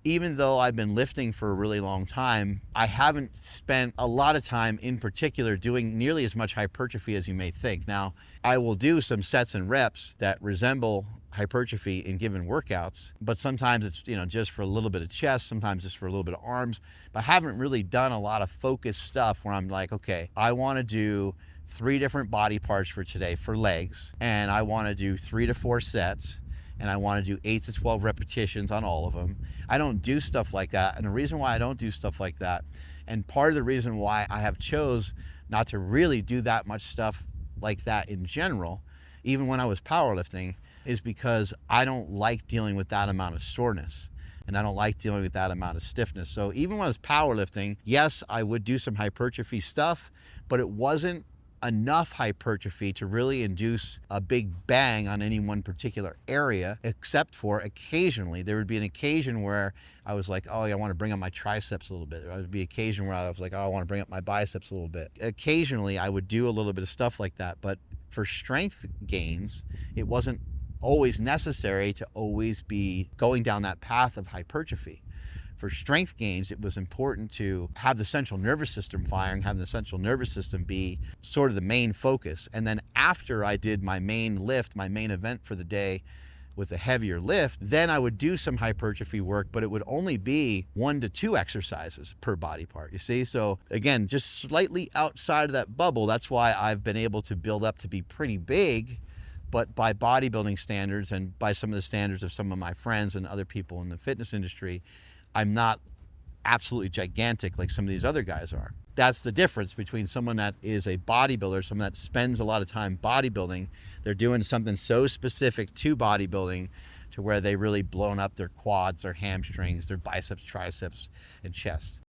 even though I've been lifting for a really long time, I haven't spent a lot of time in particular doing nearly as much hypertrophy as you may think. Now, I will do some sets and reps that resemble hypertrophy in given workouts, but sometimes it's, just for a little bit of chest, sometimes just for a little bit of arms, but I haven't really done a lot of focused stuff where I'm like, okay, I want to do 3 different body parts for today for legs, and I want to do 3 to 4 sets, and I want to do 8 to 12 repetitions on all of them. I don't do stuff like that, and the reason why I don't do stuff like that, and part of the reason why I have chose not to really do that much stuff like that in general, even when I was powerlifting, is because I don't like dealing with that amount of soreness. And I don't like dealing with that amount of stiffness. So even when I was powerlifting, yes, I would do some hypertrophy stuff, but it wasn't enough hypertrophy to really induce a big bang on any one particular area, except for occasionally. There would be an occasion where I was like, oh, I want to bring up my triceps a little bit. There would be an occasion where I was like, oh, I want to bring up my biceps a little bit. Occasionally, I would do a little bit of stuff like that. But for strength gains, it wasn't always necessary to always be going down that path of hypertrophy. For strength gains, it was important to have the central nervous system firing, have the central nervous system be sort of the main focus. And then after I did my main lift, my main event for the day with a heavier lift, then I would do some hypertrophy work, but it would only be 1 to 2 exercises per body part, you see? So again, just slightly outside of that bubble. That's why I've been able to build up to be pretty big, but by bodybuilding standards and by some of the standards of some of my friends and other people in the fitness industry, I'm not absolutely gigantic like some of these other guys are. That's the difference between someone that is a bodybuilder, someone that spends a lot of time bodybuilding. They're doing something so specific to bodybuilding to where they really blown up their quads, their hamstrings, their biceps, triceps, and chest.